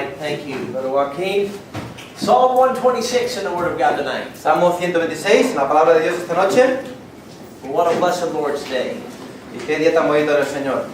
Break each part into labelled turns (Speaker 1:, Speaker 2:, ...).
Speaker 1: right, thank you, Brother Joaquin. Psalm 126 in the Word of God tonight.
Speaker 2: Salmo 126, la palabra de Dios esta noche.
Speaker 1: What a blessed Lord's Day.
Speaker 2: Y qué día tan bonito del Señor.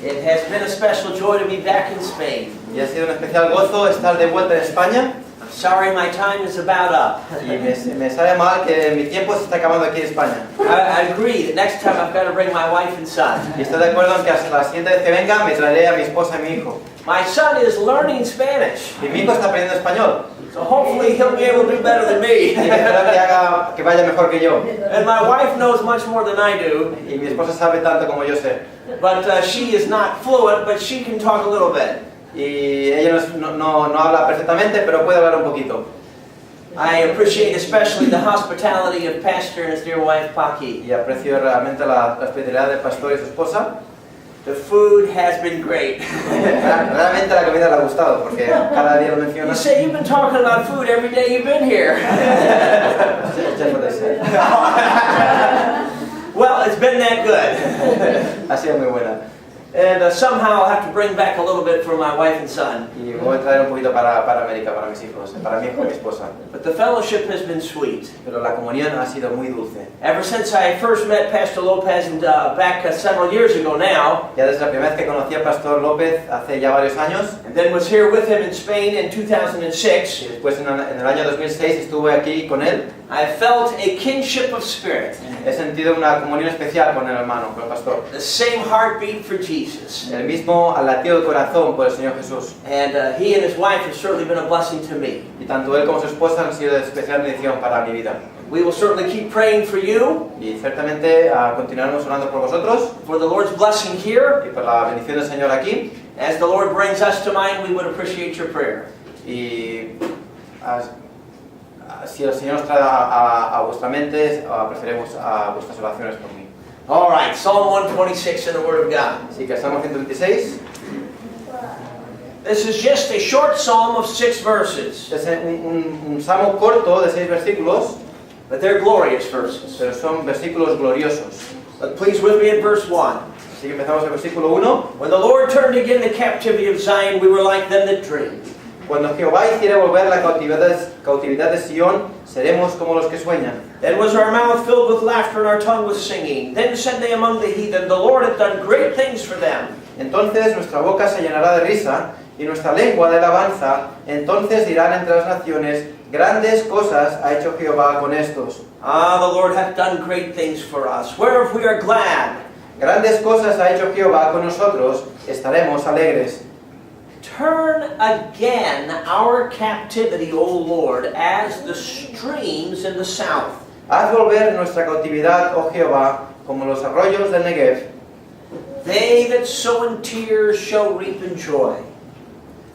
Speaker 1: It has been a special joy to be back in Spain.
Speaker 2: Y ha sido un especial gozo estar de vuelta en España.
Speaker 1: I'm sorry my time is about up.
Speaker 2: Y me sabe mal que mi tiempo se está acabando aquí en España.
Speaker 1: I agree that next time I've got to bring my wife and son.
Speaker 2: Y estoy de acuerdo en que hasta la siguiente vez que venga me traeré a mi esposa y mi hijo.
Speaker 1: My son is learning Spanish,
Speaker 2: Y mi hijo está aprendiendo español.
Speaker 1: so hopefully he'll be able to do better than
Speaker 2: Y
Speaker 1: me.
Speaker 2: espero que vaya mejor que yo.
Speaker 1: And my wife knows much more than I do,
Speaker 2: Y mi esposa sabe tanto como yo sé.
Speaker 1: but she is not fluent, but she can talk a little bit.
Speaker 2: Y ella no habla perfectamente, pero puede hablar un poquito.
Speaker 1: I appreciate especially the hospitality of Pastor and his dear wife, Paki.
Speaker 2: Y aprecio realmente la hospitalidad del pastor y su esposa.
Speaker 1: The food has been great.
Speaker 2: Realmente la comida le ha gustado, porque cada día lo menciona.
Speaker 1: You say you've been talking about food every day you've been here. Well, it's been that good.
Speaker 2: Ha sido muy buena.
Speaker 1: And somehow I'll have to bring back a little bit for my wife and son.
Speaker 2: Y voy a traer un poquito para América, para mis hijos, para mi hijo y mi esposa.
Speaker 1: But the fellowship has been sweet.
Speaker 2: Pero la comunión ha sido muy dulce.
Speaker 1: Ever since I first met Pastor Lopez and back several years ago now,
Speaker 2: Ya desde la primera vez que conocí al pastor López, hace ya varios años,
Speaker 1: and then was here with him in Spain in 2006,
Speaker 2: y después en el año 2006 estuve aquí con él,
Speaker 1: I felt a kinship of spirit.
Speaker 2: he sentido una comunión especial con el hermano, con el pastor.
Speaker 1: The same heartbeat for Jesus.
Speaker 2: El mismo latido de corazón por el Señor Jesús.
Speaker 1: And he and his wife have certainly been a blessing to me.
Speaker 2: Y tanto él como su esposa han sido de especial bendición para mi vida.
Speaker 1: We will certainly keep praying for you,
Speaker 2: Y ciertamente continuaremos orando por vosotros
Speaker 1: for the Lord's blessing here.
Speaker 2: y por la bendición del Señor aquí.
Speaker 1: As the Lord brings us to mind, we would appreciate your prayer.
Speaker 2: Y si el Señor nos trae a vuestra mente, preferimos a vuestras oraciones por mí.
Speaker 1: All right, Psalm 126 in the Word of God.
Speaker 2: Así que el Salmo 126
Speaker 1: This is just a short psalm of 6 verses,
Speaker 2: es un salmo corto de 6 versículos,
Speaker 1: but they're glorious verses.
Speaker 2: pero son versículos gloriosos.
Speaker 1: But please with me in verse 1.
Speaker 2: Así que empezamos el versículo 1.
Speaker 1: When the Lord turned again the captivity of Zion, we were like them that dream.
Speaker 2: Cuando Jehová hiciere volver la cautividad de Sion, seremos como los que sueñan.
Speaker 1: Then was our mouth filled with laughter and our tongue with singing. Then said they among the heathen, the Lord hath done great things for them.
Speaker 2: Entonces nuestra boca se llenará de risa y nuestra lengua de alabanza. Entonces dirán entre las naciones, grandes cosas ha hecho Jehová con estos.
Speaker 1: Ah, the Lord hath done great things for us, whereof we are glad.
Speaker 2: Grandes cosas ha hecho Jehová con nosotros, estaremos alegres.
Speaker 1: Turn again our captivity, O Lord, as the streams in the south.
Speaker 2: Haz volver nuestra cautividad, oh Jehová, como los arroyos del Negev.
Speaker 1: They that sow in tears shall reap in joy.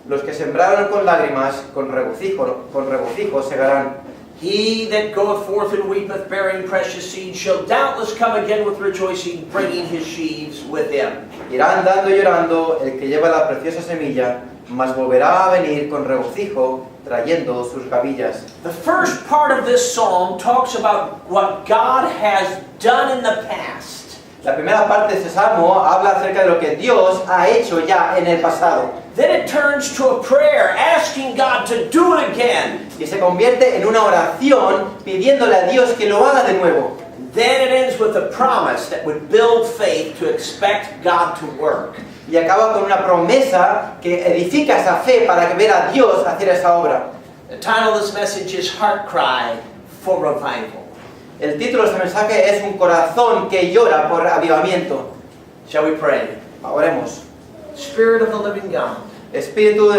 Speaker 2: Los que sembraron con lágrimas, con regocijo segarán.
Speaker 1: He that goeth forth and weepeth, bearing precious seed, shall doubtless come again with rejoicing, bringing his sheaves with him.
Speaker 2: Irá andando y llorando el que lleva la preciosa semilla, mas volverá a venir con regocijo, trayendo sus gavillas.
Speaker 1: The first part of this psalm talks about what God has done in the past.
Speaker 2: La primera parte de este salmo habla acerca de lo que Dios ha hecho ya en el pasado.
Speaker 1: Then it turns to a prayer, asking God to do it again.
Speaker 2: Y se convierte en una oración pidiéndole a Dios que lo haga de nuevo.
Speaker 1: Then it ends with a promise that would build faith to expect God to work.
Speaker 2: Y acaba con una promesa que edifica esa fe para que ver a Dios hacer esa obra.
Speaker 1: The title of this message is Heart Cry for Revival.
Speaker 2: El título de este mensaje es Un corazón que llora por avivamiento.
Speaker 1: Shall we pray?
Speaker 2: Oremos.
Speaker 1: Spirit of the living God,
Speaker 2: Espíritu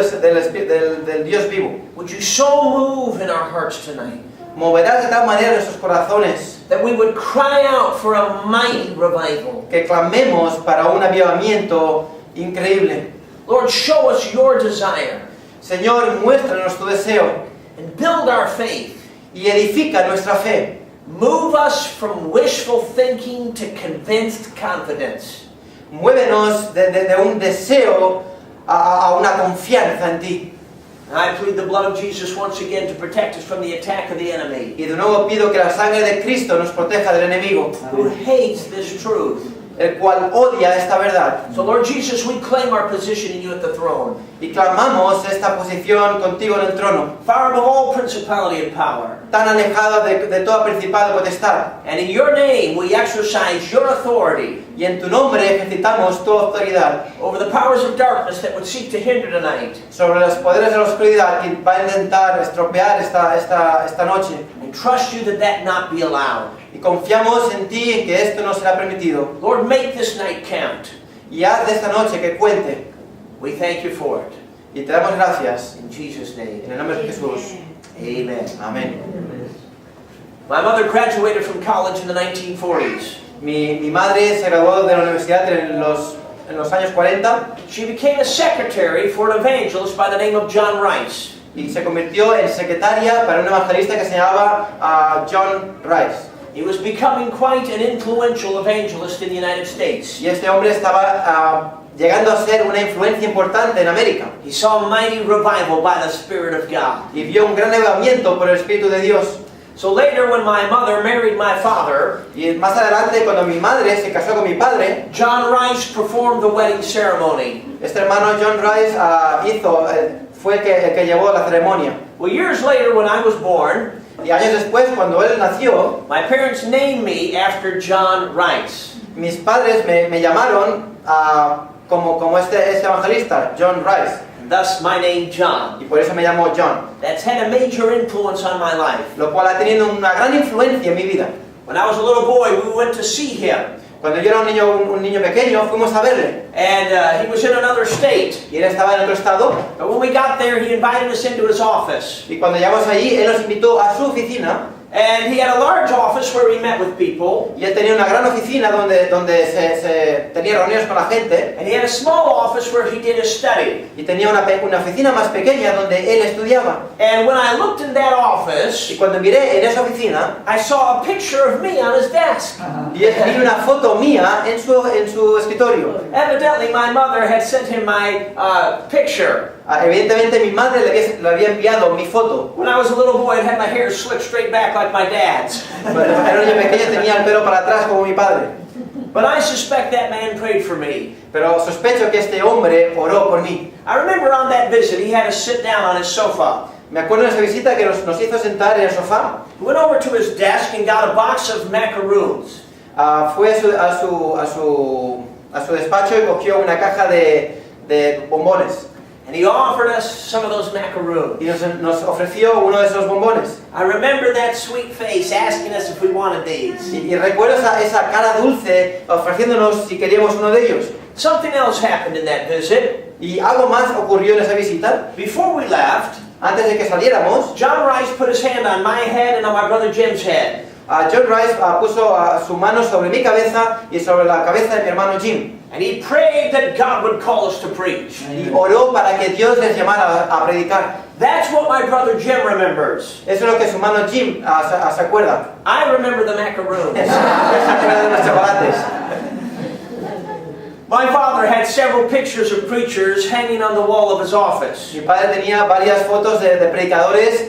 Speaker 2: del Dios vivo,
Speaker 1: would you so move in our hearts tonight
Speaker 2: moverás de tal manera nuestros corazones
Speaker 1: that we would cry out for a mighty revival.
Speaker 2: que clamemos para un avivamiento increíble.
Speaker 1: Lord, show us your desire
Speaker 2: Señor, muéstranos tu deseo
Speaker 1: and build our faith.
Speaker 2: y edifica nuestra fe.
Speaker 1: Move us from wishful thinking to convinced confidence.
Speaker 2: Muévenos de un deseo a una confianza en ti.
Speaker 1: I plead the blood of Jesus once again to protect us from the attack of the enemy,
Speaker 2: Y de nuevo pido que la sangre de Cristo nos proteja del enemigo,
Speaker 1: who hates this truth.
Speaker 2: el cual odia esta verdad.
Speaker 1: So Lord Jesus, we claim our position in you at the throne,
Speaker 2: Y clamamos esta posición contigo en el trono,
Speaker 1: far above all principality and power.
Speaker 2: tan alejado de toda principado y potestad.
Speaker 1: And in your name we exercise your authority
Speaker 2: Y en tu nombre ejercitamos tu autoridad
Speaker 1: over the powers of darkness that would seek to hinder tonight.
Speaker 2: sobre los poderes de la oscuridad que va a intentar estropear esta noche.
Speaker 1: And trust you that that not be allowed.
Speaker 2: Y confiamos en ti en que esto no será permitido.
Speaker 1: Lord, make this night count.
Speaker 2: Y haz de esta noche que cuente.
Speaker 1: We thank you for it.
Speaker 2: Y te damos gracias.
Speaker 1: In Jesus' name,
Speaker 2: En el nombre de Jesús.
Speaker 1: amen.
Speaker 2: Amén.
Speaker 1: My mother graduated from college in the 1940s.
Speaker 2: Mi madre se graduó de la universidad en los años 40
Speaker 1: She became a secretary for an evangelist by the name of John Rice.
Speaker 2: y se convirtió en secretaria para un evangelista que se llamaba John Rice.
Speaker 1: He was becoming quite an influential evangelist in the United States.
Speaker 2: Y este hombre estaba llegando a ser una influencia importante en América.
Speaker 1: He saw a mighty revival by the Spirit of God.
Speaker 2: Y vio un gran avivamiento por el Espíritu de Dios.
Speaker 1: So later when my mother married my father,
Speaker 2: Y más adelante, cuando mi madre se casó con mi padre,
Speaker 1: John Rice performed the wedding ceremony.
Speaker 2: este hermano John Rice fue el que llevó la ceremonia.
Speaker 1: Well, years later when I was born,
Speaker 2: Y años después, cuando él nació,
Speaker 1: my parents named me after John Rice.
Speaker 2: mis padres me llamaron como este evangelista, John Rice.
Speaker 1: And thus my name John.
Speaker 2: Y por eso me llamo John.
Speaker 1: That's had a major influence on my life.
Speaker 2: Lo cual ha tenido una gran influencia en mi vida.
Speaker 1: When I was a little boy, we went to see him.
Speaker 2: Cuando yo era un niño pequeño, fuimos a verle.
Speaker 1: And he was in another state.
Speaker 2: Y él estaba en otro estado.
Speaker 1: But when we got there, he invited us into his office.
Speaker 2: Y cuando llegamos allí, él nos invitó a su oficina.
Speaker 1: And he had a large office where he met with people.
Speaker 2: Y él tenía una gran oficina donde se tenía reuniones con la gente.
Speaker 1: And he had a small office where he did his study.
Speaker 2: Y tenía una oficina más pequeña donde él estudiaba.
Speaker 1: And when I looked in that
Speaker 2: Y
Speaker 1: office,
Speaker 2: cuando miré en esa oficina,
Speaker 1: I saw a picture of me on his desk.
Speaker 2: y vi una foto mía en su escritorio.
Speaker 1: Evidently, my mother had sent him my picture.
Speaker 2: Evidentemente mi madre le había enviado mi foto.
Speaker 1: When I was a little boy, I had my hair slicked straight back like my dad's.
Speaker 2: Cuando era un niño pequeño tenía el pelo para atrás como mi padre.
Speaker 1: But I suspect that man prayed for me.
Speaker 2: Pero sospecho que este hombre oró por mí.
Speaker 1: I remember on that visit, he had us sit down on his sofa.
Speaker 2: Me acuerdo de esa visita que nos hizo sentar en el sofá.
Speaker 1: He went over to his desk and got a box of macaroons.
Speaker 2: Fue a su despacho y cogió una caja de bombones.
Speaker 1: And he offered us some of those macaroons.
Speaker 2: Y nos ofreció uno de esos bombones.
Speaker 1: I remember that sweet face asking us if we wanted these.
Speaker 2: Y recuerdo esa cara dulce ofreciéndonos si queríamos uno de ellos.
Speaker 1: Something else happened in that visit.
Speaker 2: Y algo más ocurrió en esa visita.
Speaker 1: Before we left,
Speaker 2: Antes de que saliéramos,
Speaker 1: John Rice put his hand on my head and on my brother Jim's head.
Speaker 2: John Rice puso su mano sobre mi cabeza y sobre la cabeza de mi hermano Jim.
Speaker 1: And he prayed that God would call us to preach.
Speaker 2: Y oró para que Dios les llamara a predicar.
Speaker 1: That's what my brother Jim remembers.
Speaker 2: Eso es lo que su hermano Jim se acuerda.
Speaker 1: I remember the macaroons.
Speaker 2: Se acuerda de los chocolates.
Speaker 1: My father had several pictures of preachers hanging on the wall of his office.
Speaker 2: Mi padre tenía varias fotos de predicadores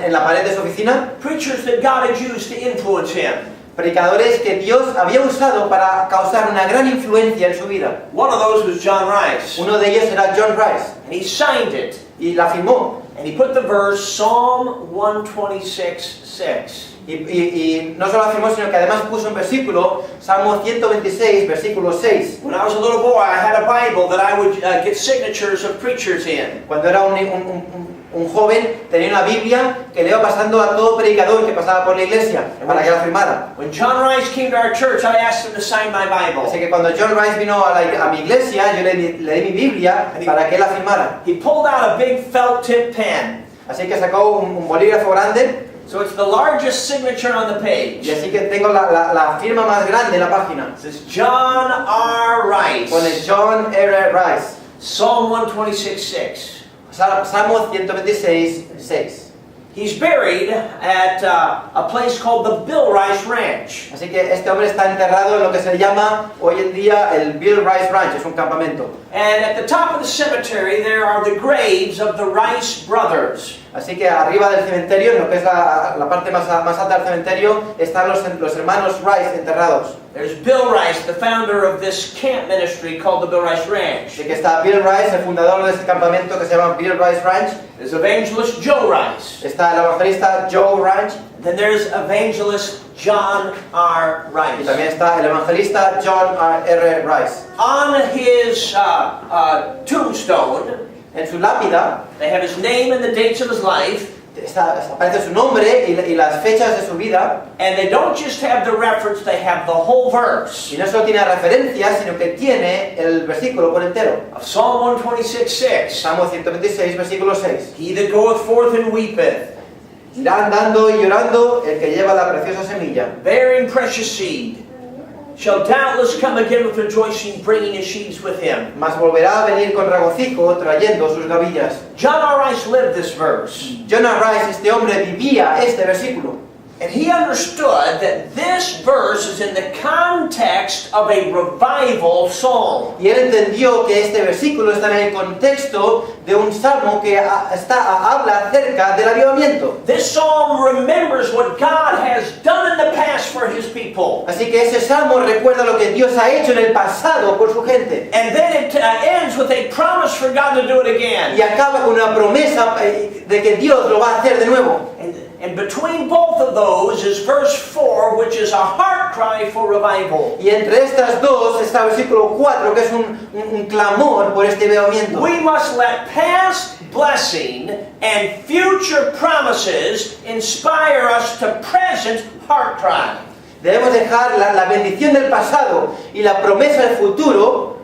Speaker 2: en la pared de su oficina.
Speaker 1: Preachers that God had used to influence him.
Speaker 2: Predicadores que Dios había usado para causar una gran influencia en su vida.
Speaker 1: One of those was John Rice.
Speaker 2: Uno de ellos era John Rice.
Speaker 1: And he signed it.
Speaker 2: Y la firmó.
Speaker 1: And he put the verse Psalm 126:6.
Speaker 2: Y no solo la firmó, sino que además puso un versículo, Salmo 126, versículo 6.
Speaker 1: When I was a little boy, I had a Bible that I would get signatures of preachers in.
Speaker 2: Cuando era un joven, tenía una Biblia que le iba pasando a todo predicador que pasaba por la iglesia para que la firmara.
Speaker 1: When John Rice came to our church, I asked him to sign my Bible.
Speaker 2: Así que cuando John Rice vino a mi iglesia, yo le di mi Biblia para que él la firmara.
Speaker 1: He pulled out a big felt tip pen.
Speaker 2: Así que sacó un bolígrafo grande.
Speaker 1: So it's the largest signature on the page.
Speaker 2: Y así que tengo la firma más grande en la página.
Speaker 1: It says John R. Rice.
Speaker 2: Pone John R. Rice.
Speaker 1: Psalm 126:6.
Speaker 2: Salmo 126, 6.
Speaker 1: He's buried at a place called the Bill Rice Ranch.
Speaker 2: Así que este hombre está enterrado en lo que se llama hoy en día el Bill Rice Ranch, es un campamento.
Speaker 1: And at the top of the cemetery there are the graves of the Rice brothers.
Speaker 2: Así que arriba del cementerio, en lo que es la parte más alta del cementerio, están los hermanos Rice enterrados.
Speaker 1: There's Bill Rice, the founder of this camp ministry called the Bill Rice Ranch.
Speaker 2: Así que está Bill Rice, el fundador de este campamento que se llama Bill Rice Ranch.
Speaker 1: There's evangelist Joe Rice.
Speaker 2: Está el evangelista Joe Ranch.
Speaker 1: Then there's evangelist John R.
Speaker 2: Y
Speaker 1: Rice.
Speaker 2: también está el evangelista John R. Rice.
Speaker 1: On his tombstone,
Speaker 2: En su lápida
Speaker 1: they have his name and the dates of his life.
Speaker 2: aparece su nombre y las fechas de su vida.
Speaker 1: And they don't just have the reference, they have the whole verse.
Speaker 2: Y no solo tiene referencias, sino que tiene el versículo por entero.
Speaker 1: Of Psalm 126:6.
Speaker 2: Salmo 126, versículo 6.
Speaker 1: He that goeth forth and weepeth,
Speaker 2: Irá andando y llorando el que lleva la preciosa semilla.
Speaker 1: bearing precious seed, shall doubtless come again with rejoicing, bringing his sheaves with him.
Speaker 2: Mas volverá a venir con regocijo trayendo sus gavillas.
Speaker 1: John R. Rice lived this verse.
Speaker 2: Jonah Rice, este hombre, vivía este versículo.
Speaker 1: And he understood that this verse is in the context of a revival psalm.
Speaker 2: Y él entendió que este versículo está en el contexto de un salmo que habla acerca del avivamiento.
Speaker 1: This psalm remembers what God has done in the past for his people.
Speaker 2: Así que ese salmo recuerda lo que Dios ha hecho en el pasado por su gente.
Speaker 1: And then it ends with a promise for God to do it again.
Speaker 2: Y acaba con una promesa de que Dios lo va a hacer de nuevo.
Speaker 1: And between both of those is verse 4, which is a heart cry for revival.
Speaker 2: Y entre estas dos está el versículo 4, que es un clamor por este avivamiento.
Speaker 1: We must let past blessing and future promises inspire us to present heart cry.
Speaker 2: Debemos dejar la bendición del pasado y la promesa del futuro.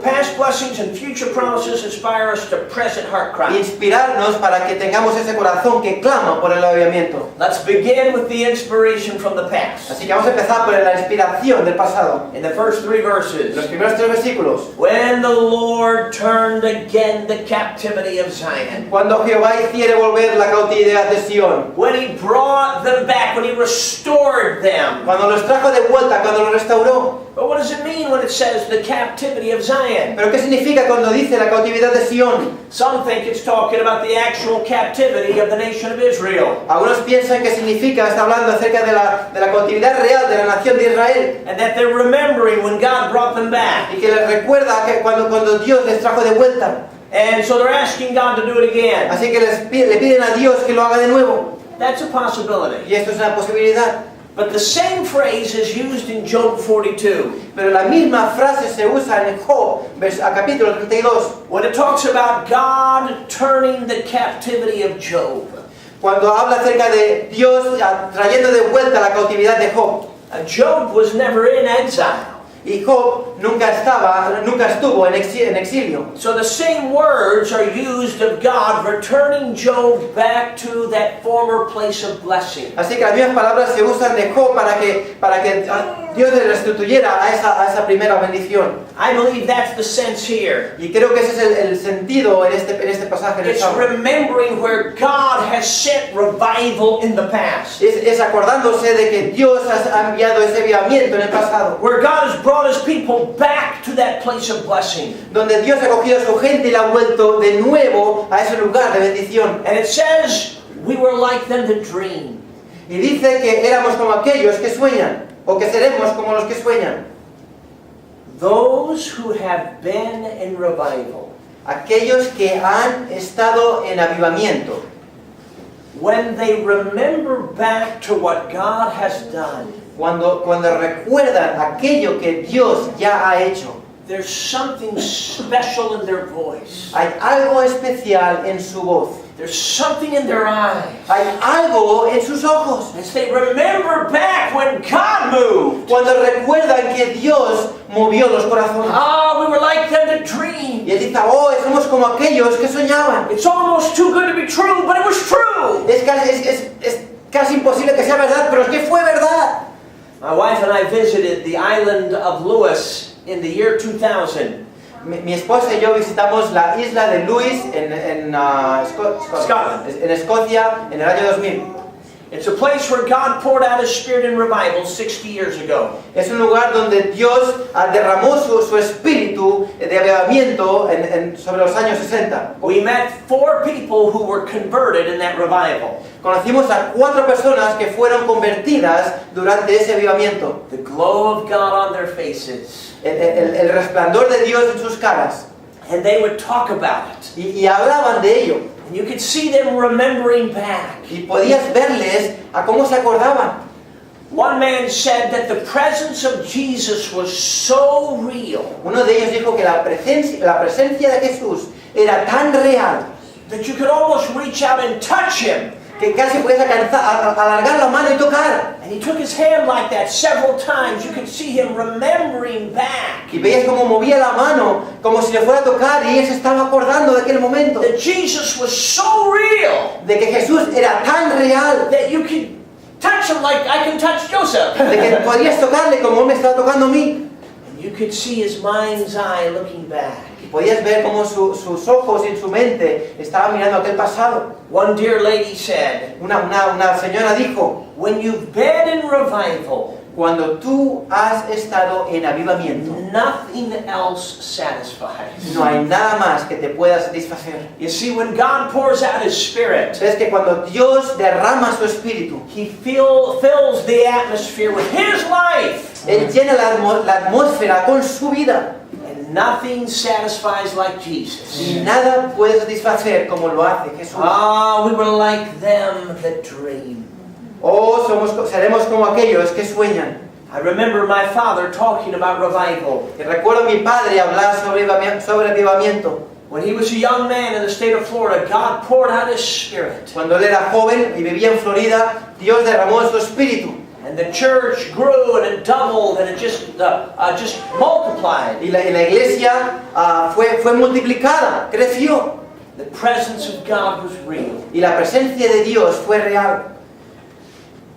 Speaker 1: Past blessings and future promises inspire us to present heart cry.
Speaker 2: Inspirarnos para que tengamos ese corazón que clama por el avivamiento.
Speaker 1: Let's begin with the inspiration from the past.
Speaker 2: Así que vamos a empezar por la inspiración del pasado.
Speaker 1: In the first 3 verses.
Speaker 2: Los primeros 3 versículos.
Speaker 1: When the Lord turned again the captivity of Zion.
Speaker 2: Cuando Jehová hiciere volver la cautividad de Sion.
Speaker 1: When he brought them back, when he restored them.
Speaker 2: Cuando los trajo de vuelta, cuando los restauró.
Speaker 1: But what does it mean when it says the captivity of Zion?
Speaker 2: ¿Pero qué significa cuando dice la cautividad de Sion?
Speaker 1: Some think it's talking about the actual captivity of the nation of Israel.
Speaker 2: Algunos piensan que significa, está hablando acerca de la cautividad real de la nación de Israel.
Speaker 1: And that they're remembering when God brought them back.
Speaker 2: Y que les recuerda que cuando Dios les trajo de vuelta.
Speaker 1: And so they're asking God to do it again.
Speaker 2: Así que le piden a Dios que lo haga de nuevo.
Speaker 1: That's a possibility.
Speaker 2: Y esto es una posibilidad.
Speaker 1: But the same phrase is used in Job 42.
Speaker 2: Pero la misma frase se usa en Job, capítulo 32.
Speaker 1: When it talks about God turning the captivity of Job.
Speaker 2: Cuando habla acerca de Dios trayendo de vuelta la cautividad de Job.
Speaker 1: Job was never in exile.
Speaker 2: Y Job nunca estuvo en exilio.
Speaker 1: So the same words are used of God returning Job back to that former place of blessing.
Speaker 2: Así que las mismas palabras se usan de Job para que Dios le restituyera a esa primera bendición.
Speaker 1: I believe that's the sense here.
Speaker 2: Y creo que ese es el sentido en este pasaje del
Speaker 1: It's
Speaker 2: Salmo.
Speaker 1: remembering where God has sent revival in the past.
Speaker 2: Es acordándose de que Dios ha enviado ese avivamiento en el pasado.
Speaker 1: Where God has brought his people back to that place of blessing.
Speaker 2: Donde Dios ha cogido a su gente y la ha vuelto de nuevo a ese lugar de bendición.
Speaker 1: And it says, we were like them that dream.
Speaker 2: Y dice que éramos como aquellos que sueñan, o que seremos como los que sueñan.
Speaker 1: Those who have been in revival.
Speaker 2: Aquellos que han estado en avivamiento.
Speaker 1: When they remember back to what God has done.
Speaker 2: Cuando recuerdan aquello que Dios ya ha hecho.
Speaker 1: There's something special in their voice.
Speaker 2: Hay algo especial en su voz.
Speaker 1: There's something in their eyes.
Speaker 2: Hay algo en sus ojos.
Speaker 1: As they remember back when God moved.
Speaker 2: Cuando recuerdan que Dios movió los corazones.
Speaker 1: We were like them that dream.
Speaker 2: Y él dice, somos como aquellos que soñaban.
Speaker 1: It's almost too good to be true, but it was true.
Speaker 2: Es casi imposible que sea verdad, pero es que fue verdad.
Speaker 1: My wife and I visited the island of Lewis in the year 2000.
Speaker 2: Mi esposa y yo visitamos la isla de Lewis en
Speaker 1: Scotland.
Speaker 2: Escocia en el año 2000.
Speaker 1: It's a place where God poured out His Spirit in revival 60 years ago.
Speaker 2: Es un lugar donde Dios derramó su espíritu de avivamiento sobre los años 60.
Speaker 1: We met 4 people who were converted in that revival.
Speaker 2: Conocimos a 4 personas que fueron convertidas durante ese avivamiento.
Speaker 1: The glow of God on their faces.
Speaker 2: El resplandor de Dios en sus caras.
Speaker 1: And they would talk about it.
Speaker 2: Y hablaban de ello.
Speaker 1: And you could see them remembering back.
Speaker 2: Y podías verles a cómo se acordaban.
Speaker 1: One man said that the presence of Jesus was so real
Speaker 2: Uno de ellos dijo que la presencia de Jesús era tan real
Speaker 1: that you could almost reach out and touch Him.
Speaker 2: que casi puedes alargar la mano y tocar.
Speaker 1: And he took his hand like that several times. You could see him remembering back.
Speaker 2: Y veías cómo movía la mano, como si le fuera a tocar, y él se estaba acordando de aquel momento.
Speaker 1: That Jesus was so real
Speaker 2: De que Jesús era tan real,
Speaker 1: that you could touch him like I can touch Joseph.
Speaker 2: de que podías tocarle como él me estaba tocando a mí.
Speaker 1: And you could see his mind's eye looking back.
Speaker 2: Y podías ver cómo sus ojos y su mente estaban mirando aquel pasado.
Speaker 1: One dear lady said,
Speaker 2: Una señora dijo,
Speaker 1: when you've been in revival,
Speaker 2: cuando tú has estado en avivamiento,
Speaker 1: nothing else satisfies.
Speaker 2: no hay nada más que te pueda satisfacer.
Speaker 1: You see, when God pours out His Spirit,
Speaker 2: Es que cuando Dios derrama su espíritu,
Speaker 1: He fills the atmosphere with His life.
Speaker 2: Él llena la atmósfera con su vida.
Speaker 1: And nothing satisfies like Jesus.
Speaker 2: Y nada puede satisfacer como lo hace Jesús.
Speaker 1: Ah, we were like them that dream.
Speaker 2: Oh, seremos como aquellos que sueñan.
Speaker 1: I remember my father talking about revival.
Speaker 2: Y recuerdo a mi padre hablar sobre avivamiento.
Speaker 1: When he was a young man in the state of Florida, God poured out His Spirit.
Speaker 2: Cuando él era joven y vivía en Florida, Dios derramó su espíritu.
Speaker 1: And the church grew and it doubled and it just multiplied.
Speaker 2: Y la iglesia fue multiplicada, creció.
Speaker 1: The presence of God was real.
Speaker 2: Y la presencia de Dios fue real.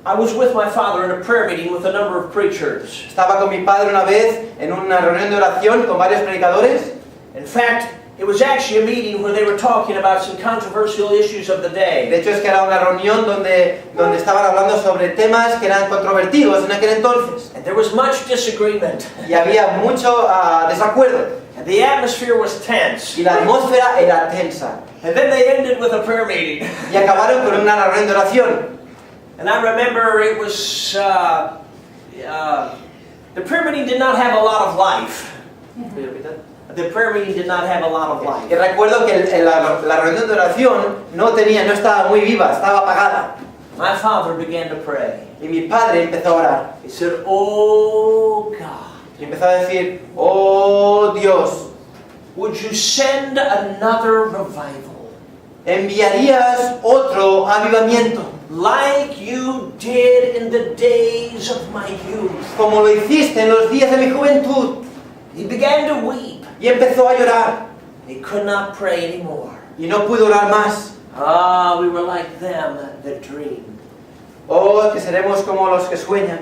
Speaker 1: I was with my father in a prayer meeting with a number of preachers.
Speaker 2: Estaba con mi padre una vez en una reunión de oración con varios predicadores.
Speaker 1: In fact, it was actually a meeting where they were talking about some controversial issues of the day.
Speaker 2: De hecho es que era una reunión donde estaban hablando sobre temas que eran controvertidos en aquel entonces.
Speaker 1: And there was much disagreement.
Speaker 2: Y había mucho desacuerdo.
Speaker 1: And the atmosphere was tense.
Speaker 2: Y la atmósfera era tensa.
Speaker 1: And then they ended with a prayer meeting.
Speaker 2: Y acabaron con una reunión de oración.
Speaker 1: And I remember it was, the prayer meeting did not have a lot of life. The prayer meeting did not have a lot of life.
Speaker 2: Y recuerdo que la reunión de oración no estaba muy viva, estaba apagada.
Speaker 1: My father began to pray.
Speaker 2: Y mi padre empezó a orar.
Speaker 1: He said, "Oh God,
Speaker 2: Y empezó a decir, oh Dios,
Speaker 1: would you send another revival
Speaker 2: ¿enviarías otro avivamiento?
Speaker 1: like you did in the days of my youth?"
Speaker 2: Como lo hiciste en los días de mi juventud.
Speaker 1: He began to weep.
Speaker 2: Y empezó a llorar.
Speaker 1: He could not pray anymore.
Speaker 2: Y no pudo orar más.
Speaker 1: Ah, we were like them that dream.
Speaker 2: Oh, que seremos como los que sueñan.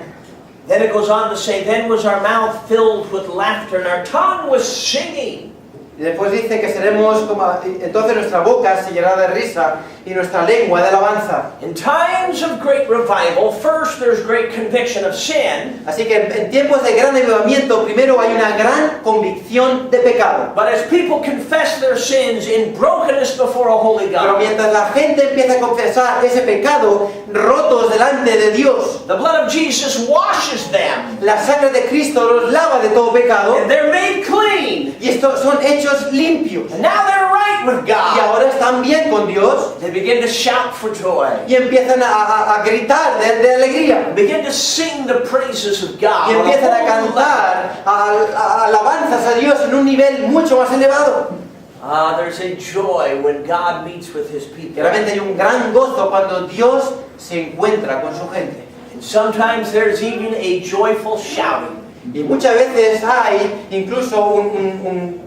Speaker 1: Then it goes on to say, then was our mouth filled with laughter and our tongue was singing.
Speaker 2: Y después dice que seremos como... Entonces nuestra boca se llenará de risa y nuestra lengua de alabanza.
Speaker 1: In times of great revival, first there's great conviction of sin.
Speaker 2: Así que en tiempos de gran avivamiento, primero hay una gran convicción de pecado.
Speaker 1: But as people confess their sins in brokenness before a holy
Speaker 2: Pero
Speaker 1: God,
Speaker 2: mientras la gente empieza a confesar ese pecado, rotos delante de Dios,
Speaker 1: the blood of Jesus washes them.
Speaker 2: la sangre de Cristo los lava de todo pecado
Speaker 1: And they're made clean.
Speaker 2: y estos son hechos limpios.
Speaker 1: And now they're right with
Speaker 2: Y
Speaker 1: God.
Speaker 2: ahora están bien con Dios
Speaker 1: They begin to shout for joy.
Speaker 2: y empiezan a gritar de alegría.
Speaker 1: Begin to sing the praises of God.
Speaker 2: Y
Speaker 1: on a
Speaker 2: empiezan a
Speaker 1: whole level.
Speaker 2: cantar alabanzas a Dios en un nivel mucho más elevado.
Speaker 1: There's a joy when God meets with His
Speaker 2: Y
Speaker 1: people.
Speaker 2: realmente hay un gran gozo cuando Dios se encuentra con su gente.
Speaker 1: And sometimes there's even a joyful shouting.
Speaker 2: Y muchas veces hay incluso un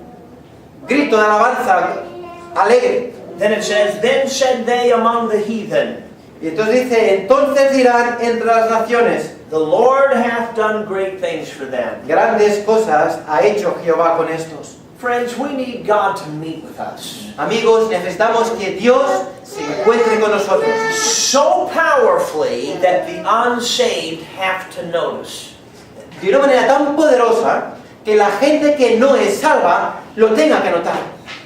Speaker 2: grito de alabanza alegre.
Speaker 1: Then it says, then said they among the heathen,
Speaker 2: Y entonces dice, entonces dirán entre las naciones,
Speaker 1: the Lord hath done great things for them.
Speaker 2: grandes cosas ha hecho Jehová con estos.
Speaker 1: Friends, we need God to meet with us
Speaker 2: Amigos, necesitamos que Dios se encuentre con nosotros.
Speaker 1: so powerfully that the unsaved have to notice.
Speaker 2: De una manera tan poderosa que la gente que no es salva lo tenga que notar.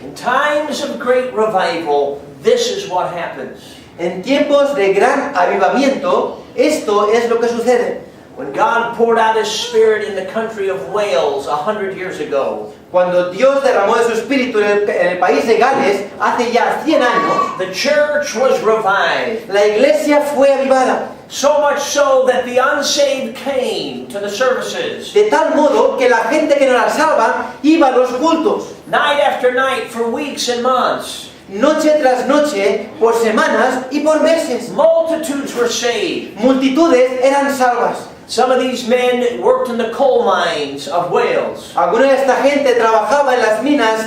Speaker 1: In times of great revival, this is what happens.
Speaker 2: En tiempos de gran avivamiento, esto es lo que sucede.
Speaker 1: When God poured out His Spirit in the country of Wales 100 years ago,
Speaker 2: Cuando Dios derramó de su espíritu en el país de Gales, hace ya 100 años,
Speaker 1: the church was revived.
Speaker 2: la iglesia fue avivada.
Speaker 1: So much so that the unsaved came to the services.
Speaker 2: De tal modo que la gente que no era salva iba a los cultos.
Speaker 1: Night after night for weeks and months.
Speaker 2: Noche tras noche, por semanas y por meses.
Speaker 1: Multitudes were saved.
Speaker 2: Multitudes eran salvas.
Speaker 1: Some of these men worked in the coal mines of Wales.
Speaker 2: Alguna de esta gente trabajaba en las minas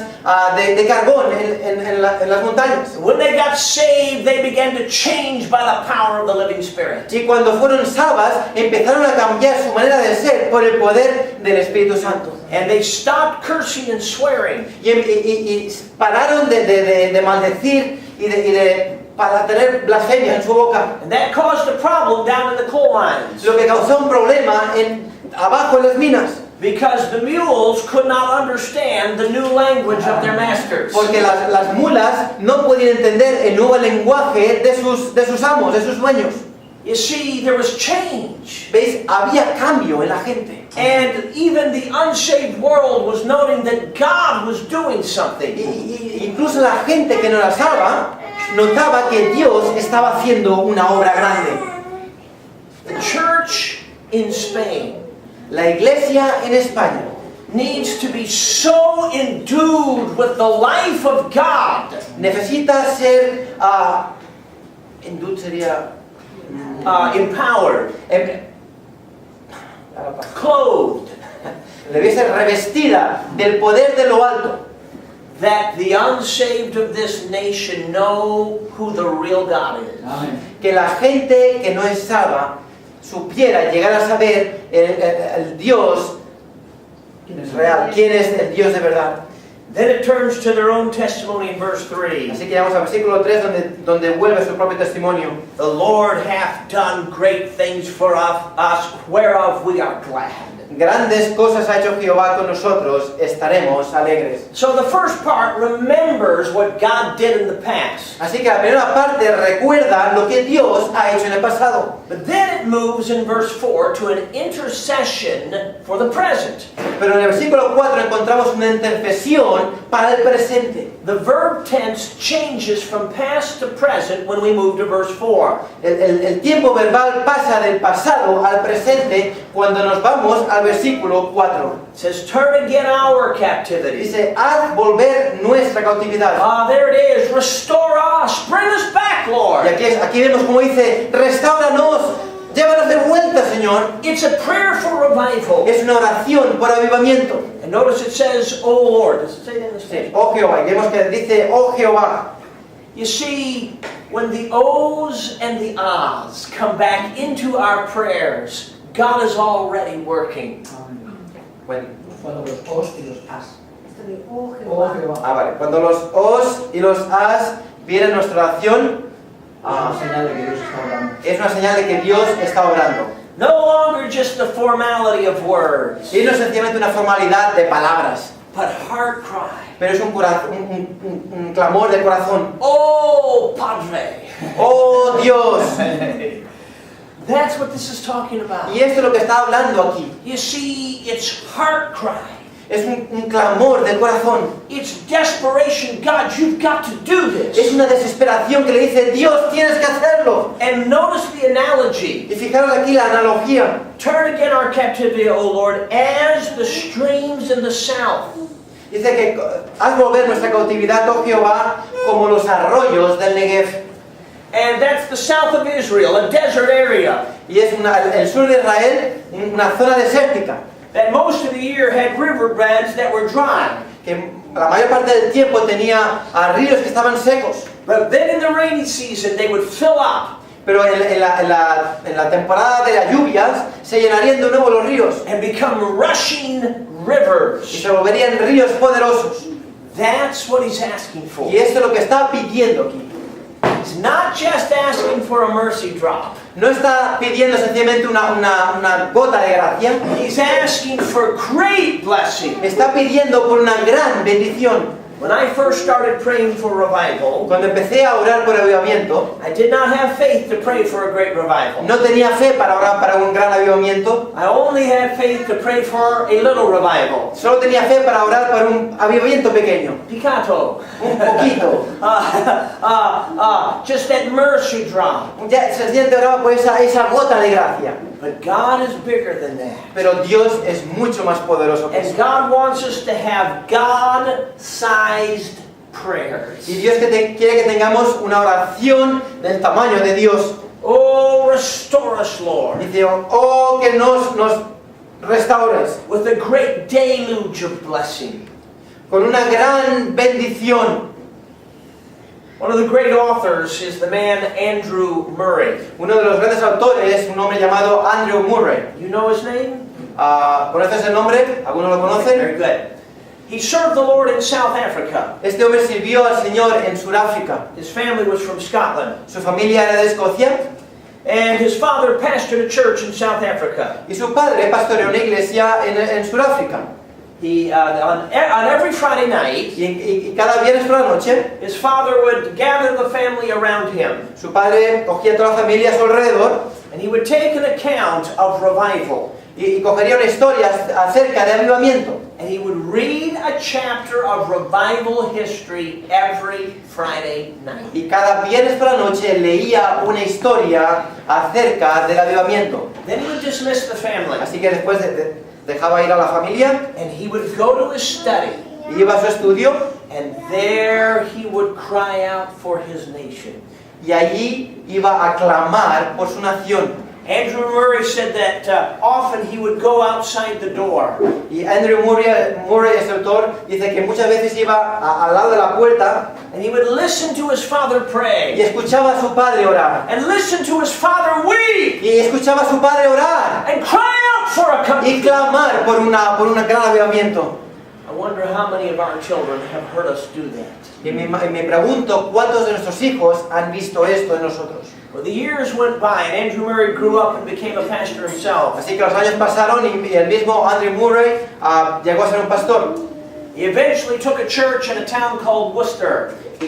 Speaker 2: de carbón en las montañas.
Speaker 1: When they got saved, they began to change by the power of the living Spirit.
Speaker 2: Y cuando fueron salvas, empezaron a cambiar su manera de ser por el poder del Espíritu Santo.
Speaker 1: And they stopped cursing and swearing.
Speaker 2: Y pararon de maldecir para tener blasfemia en su boca.
Speaker 1: And that caused a problem down in the coal mines.
Speaker 2: Lo que causó un problema abajo en las minas.
Speaker 1: Because the mules could not understand the new language of their masters.
Speaker 2: Porque las mulas no podían entender el nuevo lenguaje de sus amos, de sus dueños.
Speaker 1: You see, there was change.
Speaker 2: ¿Veis? Había cambio en la gente.
Speaker 1: And even the unsaved world was noting that God was doing something.
Speaker 2: Incluso la gente que no era salva notaba que Dios estaba haciendo una obra grande.
Speaker 1: The church in Spain
Speaker 2: La iglesia en España
Speaker 1: needs to be so endued with the life of God.
Speaker 2: necesita ser endued sería
Speaker 1: Empowered, clothed,
Speaker 2: debe ser revestida del poder de lo alto,
Speaker 1: that the unsaved of this nation know who the real God is.
Speaker 2: que la gente que no es salva supiera llegar a saber el Dios real, quién es el Dios de verdad.
Speaker 1: Then it turns to their own testimony in verse 3.
Speaker 2: Así que llegamos al versículo 3 donde vuelve su propio testimonio.
Speaker 1: The Lord hath done great things for us, whereof we are glad.
Speaker 2: Grandes cosas ha hecho Jehová con nosotros, estaremos alegres.
Speaker 1: So the first part remembers what God did in the past.
Speaker 2: Así que la primera parte recuerda lo que Dios ha hecho en el pasado.
Speaker 1: But then it moves in verse 4 to an intercession for the present.
Speaker 2: Pero en el versículo 4 encontramos una intercesión para el presente.
Speaker 1: The verb tense changes from past to present when we move to verse 4.
Speaker 2: El tiempo verbal pasa del pasado al presente cuando nos vamos al versículo 4.
Speaker 1: It says, turn again our captivity.
Speaker 2: Dice, haz volver nuestra cautividad.
Speaker 1: There it is. Restore us. Bring us back, Lord.
Speaker 2: Y aquí vemos como dice, restauranos, llévanos de vuelta, Señor.
Speaker 1: It's a prayer for revival.
Speaker 2: Es una oración por avivamiento.
Speaker 1: And notice it says, oh Lord. Does it say that in the
Speaker 2: Sí,
Speaker 1: scripture?
Speaker 2: oh Jehová, y vemos que dice, oh Jehová.
Speaker 1: You see, when the ohs and the ahs come back into our prayers, God is already working.
Speaker 2: Bueno.
Speaker 3: Cuando los os y los as.
Speaker 4: Oh,
Speaker 3: Oh,
Speaker 4: Jehová.
Speaker 3: Jehová.
Speaker 2: Vale, cuando los os y los as vienen en nuestra oración,
Speaker 3: Es una señal de que Dios está orando.
Speaker 2: es una señal de que Dios está obrando.
Speaker 1: No longer just the formality of words,
Speaker 2: Y no es sencillamente una formalidad de palabras,
Speaker 1: but heart cry.
Speaker 2: pero es un clamor del corazón.
Speaker 1: Oh, Padre.
Speaker 2: ¡Oh Dios!
Speaker 1: That's what this is talking about.
Speaker 2: Y esto es lo que está hablando aquí.
Speaker 1: You see, it's heart cry.
Speaker 2: Es un clamor del corazón.
Speaker 1: It's desperation. God, you've got to do
Speaker 2: Es
Speaker 1: this.
Speaker 2: una desesperación que le dice, Dios, tienes que hacerlo.
Speaker 1: And notice the analogy.
Speaker 2: Y fijaros aquí la analogía.
Speaker 1: Turn again our captivity, O Lord, as the streams in the south.
Speaker 2: Dice que haz volver nuestra cautividad, oh Jehová, como los arroyos del Negev.
Speaker 1: And that's the south of Israel, a desert area
Speaker 2: Y es el sur de Israel, una zona desértica,
Speaker 1: that most of the year had riverbeds that were dry.
Speaker 2: que la mayor parte del tiempo tenía ríos que estaban secos.
Speaker 1: But then in the rainy season, they would fill up.
Speaker 2: Pero en la temporada de las lluvias se llenarían de nuevo los ríos
Speaker 1: and become rushing
Speaker 2: y
Speaker 1: rivers.
Speaker 2: se volverían ríos poderosos.
Speaker 1: That's what he's asking for.
Speaker 2: Y esto es lo que está pidiendo aquí.
Speaker 1: He's not just asking for a mercy drop.
Speaker 2: No está pidiendo sencillamente una gota de gracia,
Speaker 1: He's asking for great blessing.
Speaker 2: está pidiendo por una gran bendición.
Speaker 1: When I first started praying for revival,
Speaker 2: Cuando empecé a orar por avivamiento,
Speaker 1: I did not have faith to pray for a great revival.
Speaker 2: no tenía fe para orar para un gran avivamiento,
Speaker 1: I only had faith to pray for a little revival.
Speaker 2: solo tenía fe para orar para un avivamiento pequeño,
Speaker 1: Picato.
Speaker 2: un poquito.
Speaker 1: Just that mercy drop.
Speaker 2: Ya sencillamente oraba por esa gota de gracia.
Speaker 1: But God is bigger than that.
Speaker 2: Pero Dios es mucho más poderoso que
Speaker 1: And
Speaker 2: eso.
Speaker 1: God wants us to have God-sized prayers.
Speaker 2: Y Dios quiere que tengamos una oración del tamaño de Dios.
Speaker 1: Oh, restore us, Lord,
Speaker 2: Dice, oh, que nos restaures
Speaker 1: with a great deluge of blessing.
Speaker 2: con una gran bendición.
Speaker 1: One of the great authors is the man Andrew Murray.
Speaker 2: Uno de los grandes autores es un hombre llamado Andrew Murray.
Speaker 1: You know his name?
Speaker 2: ¿Conoces el nombre? ¿Alguno lo conoce?
Speaker 1: Very good. He served the Lord in South Africa.
Speaker 2: Este hombre sirvió al Señor en Sudáfrica.
Speaker 1: His family was from Scotland.
Speaker 2: Su familia era de Escocia
Speaker 1: And his father pastored a church in South Africa.
Speaker 2: y su padre pastoreó una iglesia en Sudáfrica.
Speaker 1: He, on every Friday night,
Speaker 2: Y cada viernes por la noche,
Speaker 1: his father would gather the family around him.
Speaker 2: su padre cogía toda la familia a su alrededor
Speaker 1: And he would take an account of revival.
Speaker 2: y cogería una historia acerca de avivamiento.
Speaker 1: And he would read a chapter of revival history every Friday night.
Speaker 2: Y cada viernes por la noche leía una historia acerca del avivamiento.
Speaker 1: Then he would dismiss the family.
Speaker 2: Así que después dejaba ir a la familia
Speaker 1: And he would go to his study.
Speaker 2: y iba a su estudio
Speaker 1: And there he would cry out for his nation.
Speaker 2: y allí iba a clamar por su nación.
Speaker 1: Andrew Murray said that often he would go outside the door.
Speaker 2: Y Andrew Murray, este autor, dice que muchas veces iba al lado de la puerta
Speaker 1: And he would listen to his father
Speaker 2: y
Speaker 1: pray.
Speaker 2: escuchaba a su padre orar.
Speaker 1: And listen to his father weep.
Speaker 2: Y escuchaba a su padre orar
Speaker 1: And cry out for a
Speaker 2: y
Speaker 1: country.
Speaker 2: clamar por un gran avivamiento.
Speaker 1: I wonder how many of our children have heard us do that.
Speaker 2: Y me pregunto cuántos de nuestros hijos han visto esto en nosotros.
Speaker 1: Well, the years went by and Andrew Murray grew up and became a pastor himself.
Speaker 2: Así que los años pasaron y el mismo Andrew Murray llegó a ser un pastor.
Speaker 1: He eventually took a church in a town called Worcester.
Speaker 2: Y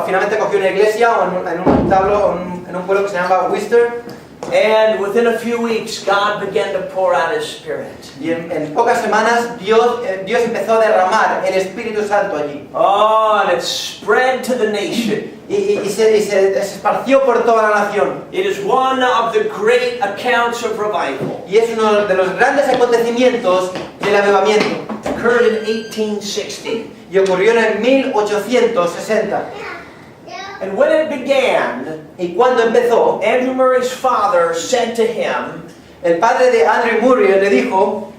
Speaker 2: finalmente cogió una iglesia en un pueblo que se llama Worcester.
Speaker 1: And within a few weeks, God began to pour out His Spirit.
Speaker 2: Y en pocas semanas Dios empezó a derramar el Espíritu Santo allí.
Speaker 1: Oh, and it spread to the nation.
Speaker 2: Y se esparció por toda la nación.
Speaker 1: It is one of the great accounts of revival.
Speaker 2: Y es uno de los grandes acontecimientos del avivamiento.
Speaker 1: It occurred in 1860.
Speaker 2: Y ocurrió en 1860.
Speaker 1: And when it began,
Speaker 2: Y cuando empezó,
Speaker 1: Andrew Murray's father said to him,
Speaker 2: el padre de Andrew Murray le dijo,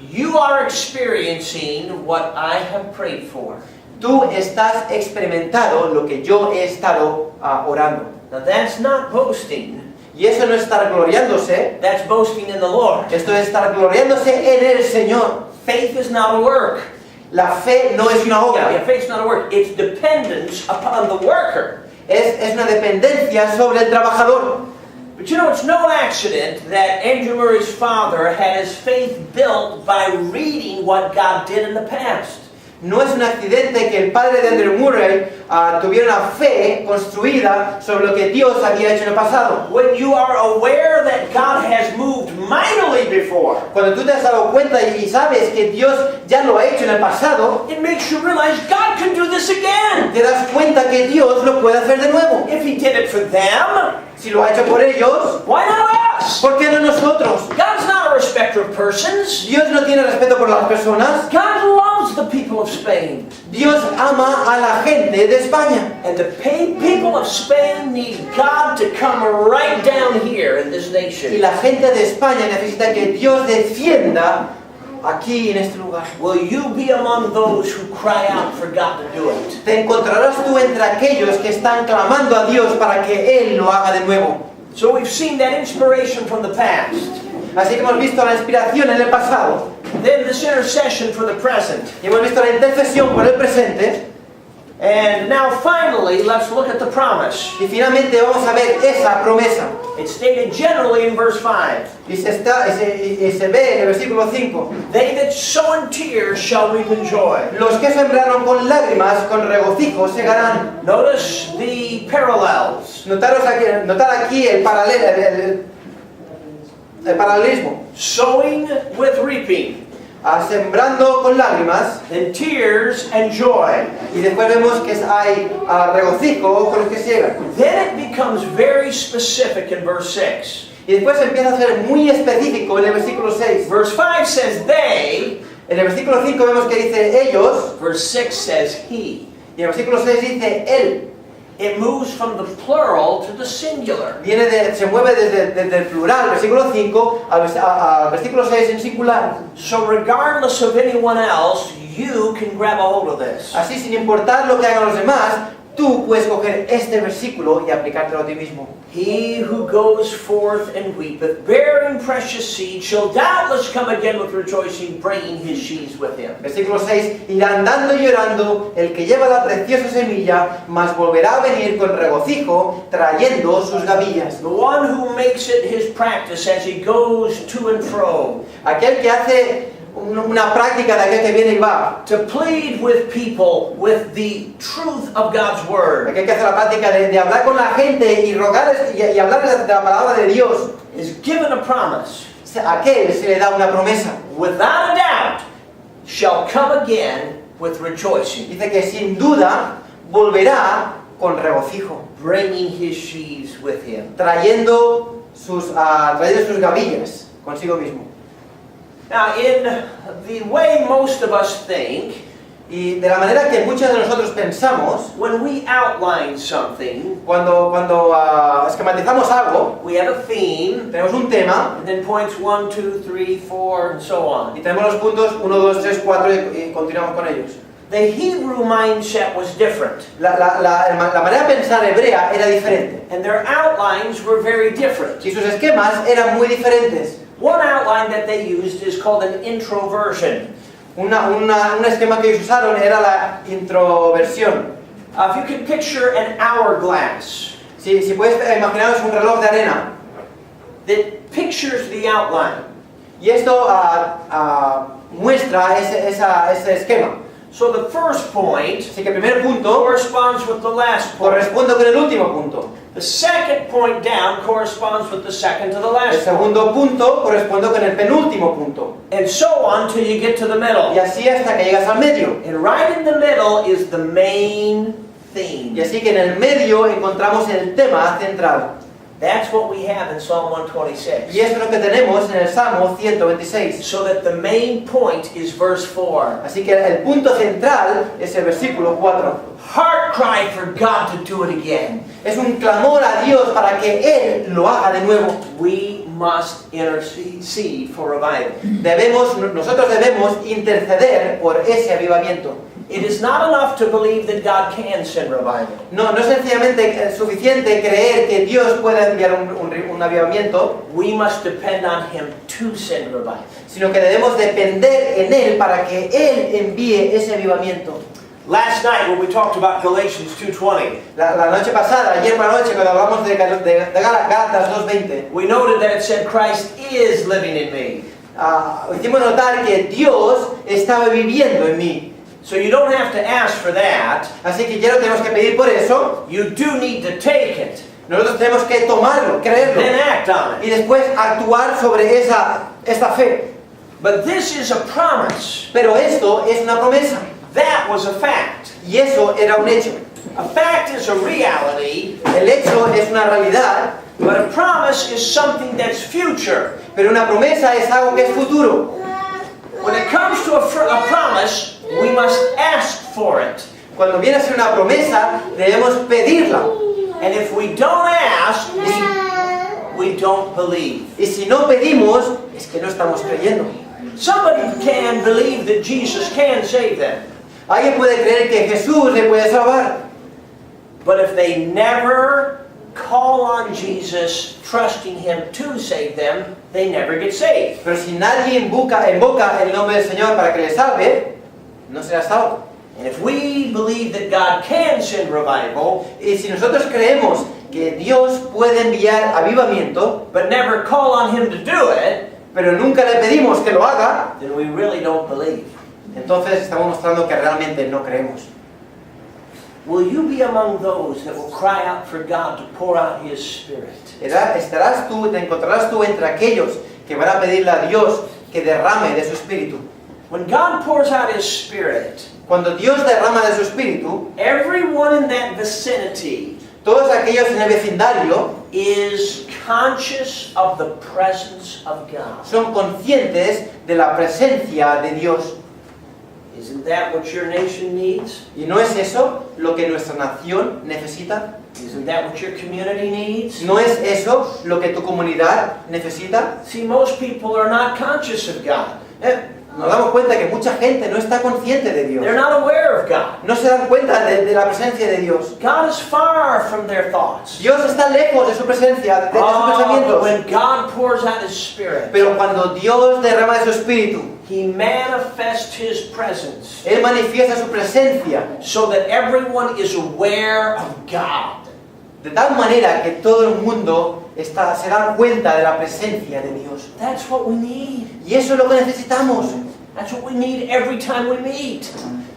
Speaker 1: "You are experiencing what I have prayed for."
Speaker 2: tú estás experimentando lo que yo he estado orando.
Speaker 1: Now that's not boasting.
Speaker 2: Y eso no es estar gloriándose,
Speaker 1: That's boasting in the Lord.
Speaker 2: esto es estar gloriándose en el Señor.
Speaker 1: Faith is not a work.
Speaker 2: La fe no es una
Speaker 1: Yeah,
Speaker 2: obra,
Speaker 1: faith's not a work. It's dependence upon the worker.
Speaker 2: es una dependencia sobre el trabajador.
Speaker 1: But you know, it's no accident that Andrew Murray's father had his faith built by reading what God did in the past.
Speaker 2: No es un accidente que el padre de Andrew Murray tuviera una fe construida sobre lo que Dios había hecho en el pasado.
Speaker 1: When you are aware that God has moved mightily before,
Speaker 2: Cuando tú te has dado cuenta y sabes que Dios ya lo ha hecho en el pasado,
Speaker 1: it makes you realize God can do this again.
Speaker 2: te das cuenta que Dios lo puede hacer de nuevo.
Speaker 1: If He did it for them,
Speaker 2: Si lo ha hecho por ellos,
Speaker 1: why not us?
Speaker 2: ¿por qué no nosotros?
Speaker 1: God's not a respecter of persons.
Speaker 2: Dios no tiene respeto por las personas.
Speaker 1: God loves the people of Spain.
Speaker 2: Dios ama a la gente de España.
Speaker 1: And the people of Spain need God to come right down here in this
Speaker 2: Y
Speaker 1: nation.
Speaker 2: la gente de España necesita que Dios defienda aquí en este lugar.
Speaker 1: Will you be among those who cry out for God to do it?
Speaker 2: Te encontrarás tú entre aquellos que están clamando a Dios para que Él lo haga de nuevo.
Speaker 1: So we've seen that inspiration from the past.
Speaker 2: Así que hemos visto la inspiración en el pasado,
Speaker 1: Then this intercession for the present.
Speaker 2: y hemos visto la intercesión por el presente,
Speaker 1: And now finally, let's look at the promise.
Speaker 2: y finalmente vamos a ver esa promesa.
Speaker 1: It's stated generally in verse 5.
Speaker 2: Y se ve en el versículo 5.
Speaker 1: They that sow in tears shall reap in joy.
Speaker 2: Los que sembraron con lágrimas, con regocijo, segarán.
Speaker 1: Notice the parallels.
Speaker 2: Notar aquí el paralelismo.
Speaker 1: Sowing with reaping.
Speaker 2: Sembrando con lágrimas,
Speaker 1: Then tears and joy.
Speaker 2: y después vemos que hay regocijo con los que siegan.
Speaker 1: Then it becomes very specific in verse 6.
Speaker 2: Y después empieza a ser muy específico en el versículo 6.
Speaker 1: Verse 5 says they.
Speaker 2: En el versículo 5 vemos que dice ellos,
Speaker 1: Verse 6 says he.
Speaker 2: y en el versículo 6 dice él.
Speaker 1: It moves from the plural to the singular.
Speaker 2: Se mueve desde el plural, versículo 5, al versículo 6 en singular.
Speaker 1: So regardless of anyone else, you can grab a hold of this.
Speaker 2: Así, sin importar lo que hagan los demás, tú puedes coger este versículo y aplicártelo a ti mismo.
Speaker 1: He who goes forth and weepeth, bearing precious seed, shall doubtless come again with rejoicing, bringing his sheaves with him.
Speaker 2: Versículo 6, irá andando y llorando el que lleva la preciosa semilla, mas volverá a venir con regocijo, trayendo sus gavillas.
Speaker 1: The one who makes it his practice as he goes to and fro,
Speaker 2: Aquel que hace una práctica de aquel que viene y va.
Speaker 1: to plead with people with the truth of God's word,
Speaker 2: Aquel que hace la práctica de hablar con la gente y rogarles y hablarles de la palabra de Dios.
Speaker 1: is given a promise.
Speaker 2: A aquel se le da una promesa.
Speaker 1: Without a doubt, shall come again with rejoicing,
Speaker 2: Dice que sin duda volverá con regocijo,
Speaker 1: bringing his sheaves with him.
Speaker 2: trayendo sus gavillas consigo mismo.
Speaker 1: Now, in the way most of us think,
Speaker 2: Y de la manera que muchos de nosotros pensamos,
Speaker 1: when we outline something,
Speaker 2: cuando esquematizamos algo,
Speaker 1: we have a theme,
Speaker 2: tenemos un tema
Speaker 1: and then points 1, 2, 3, 4, and so on.
Speaker 2: y tenemos los puntos 1, 2, 3, 4 y continuamos con ellos.
Speaker 1: The Hebrew mindset was different,
Speaker 2: La manera de pensar hebrea era diferente
Speaker 1: and their outlines were very different.
Speaker 2: y sus esquemas eran muy diferentes.
Speaker 1: One outline that they used is called an introversion.
Speaker 2: Un esquema que ellos usaron era la introversión.
Speaker 1: If you can picture an hourglass
Speaker 2: Si puedes imaginaros un reloj de arena,
Speaker 1: that pictures the outline.
Speaker 2: y esto muestra ese esquema.
Speaker 1: So the first point
Speaker 2: Así que el primer punto
Speaker 1: corresponds with the last point.
Speaker 2: corresponde con el último punto.
Speaker 1: The second point down corresponds with the second to the
Speaker 2: El
Speaker 1: last point.
Speaker 2: segundo punto corresponde con el penúltimo punto.
Speaker 1: And so on till you get to the
Speaker 2: Y
Speaker 1: middle.
Speaker 2: así hasta que llegas al medio.
Speaker 1: And right in the middle is the main theme.
Speaker 2: Y así que en el medio encontramos el tema central.
Speaker 1: That's what we have in Psalm 126.
Speaker 2: Y eso es lo que tenemos en el Salmo 126.
Speaker 1: So that the main point is verse 4.
Speaker 2: Así que el punto central es el versículo 4.
Speaker 1: Heart cry for God to do it again.
Speaker 2: Es un clamor a Dios para que Él lo haga de nuevo.
Speaker 1: We must intercede for revival.
Speaker 2: Nosotros debemos interceder por ese avivamiento.
Speaker 1: It is not enough to believe that God can send revival.
Speaker 2: No es sencillamente suficiente creer que Dios puede enviar un avivamiento,
Speaker 1: We must depend on Him to send revival.
Speaker 2: sino que debemos depender en Él para que Él envíe ese avivamiento.
Speaker 1: Last night when we talked about Galatians 2:20,
Speaker 2: La noche pasada, ayer por la noche, cuando hablamos de Gálatas 2:20,
Speaker 1: we noted that it said Christ is living in me.
Speaker 2: hicimos notar que Dios estaba viviendo en mí.
Speaker 1: So you don't have to ask for that.
Speaker 2: Así que ya no tenemos que pedir por eso.
Speaker 1: You do need to take it,
Speaker 2: Nosotros tenemos que tomarlo, creerlo,
Speaker 1: then act on
Speaker 2: y
Speaker 1: it.
Speaker 2: después actuar sobre esta fe.
Speaker 1: But this is a promise.
Speaker 2: Pero esto es una promesa.
Speaker 1: That was a fact.
Speaker 2: Y eso era un hecho.
Speaker 1: A fact is a reality,
Speaker 2: El hecho es una realidad,
Speaker 1: but a promise is something that's future.
Speaker 2: pero una promesa es algo que es futuro.
Speaker 1: When it comes to a promise, we must ask for it.
Speaker 2: Cuando viene a ser una promesa, debemos pedirla.
Speaker 1: And if we don't ask, we don't believe.
Speaker 2: Y si no pedimos, es que no estamos creyendo.
Speaker 1: Somebody can believe that Jesus can save them,
Speaker 2: Alguien puede creer que Jesús le puede salvar,
Speaker 1: but if they never call on Jesus, trusting Him to save them, they never get saved.
Speaker 2: Pero si nadie invoca el nombre del Señor para que le salve, no será salvo.
Speaker 1: And if we believe that God can send revival,
Speaker 2: Y si nosotros creemos que Dios puede enviar avivamiento,
Speaker 1: but never call on Him to do it,
Speaker 2: pero nunca le pedimos que lo haga,
Speaker 1: then we really don't believe.
Speaker 2: entonces estamos mostrando que realmente no creemos.
Speaker 1: Will you be among those that will cry out for God to pour out His Spirit?
Speaker 2: Te encontrarás tú entre aquellos que van a pedirle a Dios que derrame de su espíritu.
Speaker 1: When God pours out His Spirit,
Speaker 2: Cuando Dios derrama de su espíritu,
Speaker 1: everyone in that vicinity
Speaker 2: todos aquellos en el vecindario
Speaker 1: is conscious of the presence of God.
Speaker 2: son conscientes de la presencia de Dios.
Speaker 1: Isn't that what your nation needs?
Speaker 2: ¿Y no es eso lo que nuestra nación necesita?
Speaker 1: Isn't that what your community needs?
Speaker 2: ¿No es eso lo que tu comunidad necesita?
Speaker 1: See, most people are not conscious of God.
Speaker 2: Nos damos cuenta que mucha gente no está consciente de Dios.
Speaker 1: They're not aware of God.
Speaker 2: No se dan cuenta de la presencia de Dios.
Speaker 1: God is far from their thoughts.
Speaker 2: Dios está lejos de su presencia, de sus
Speaker 1: But
Speaker 2: pensamientos.
Speaker 1: when God pours out His Spirit,
Speaker 2: Pero cuando Dios derrama de su espíritu,
Speaker 1: He manifests His presence
Speaker 2: Él manifiesta su presencia
Speaker 1: so that everyone is aware of God.
Speaker 2: de tal manera que todo el mundo se da cuenta de la presencia de Dios.
Speaker 1: That's what we need.
Speaker 2: Y eso es lo que necesitamos.
Speaker 1: That's what we need every time we meet.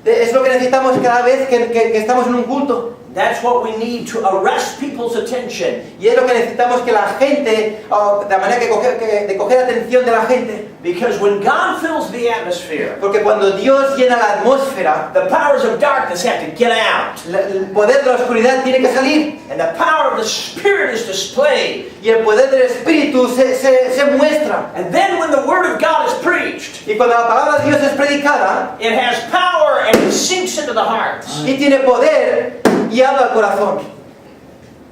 Speaker 2: Es lo que necesitamos cada vez que estamos en un culto.
Speaker 1: That's what we need to arrest people's attention.
Speaker 2: Y es lo que necesitamos que la gente, de la manera de coger atención de la gente.
Speaker 1: Because when God fills the atmosphere,
Speaker 2: Porque cuando Dios llena la atmósfera,
Speaker 1: the powers of darkness have to get out.
Speaker 2: el poder de la oscuridad tiene que salir.
Speaker 1: And the power of the Spirit is displayed.
Speaker 2: Y el poder del Espíritu se muestra.
Speaker 1: And then when the Word of God is preached,
Speaker 2: Y cuando la palabra de Dios es predicada,
Speaker 1: it has power and it sinks into the hearts.
Speaker 2: y tiene poder, y habla al corazón.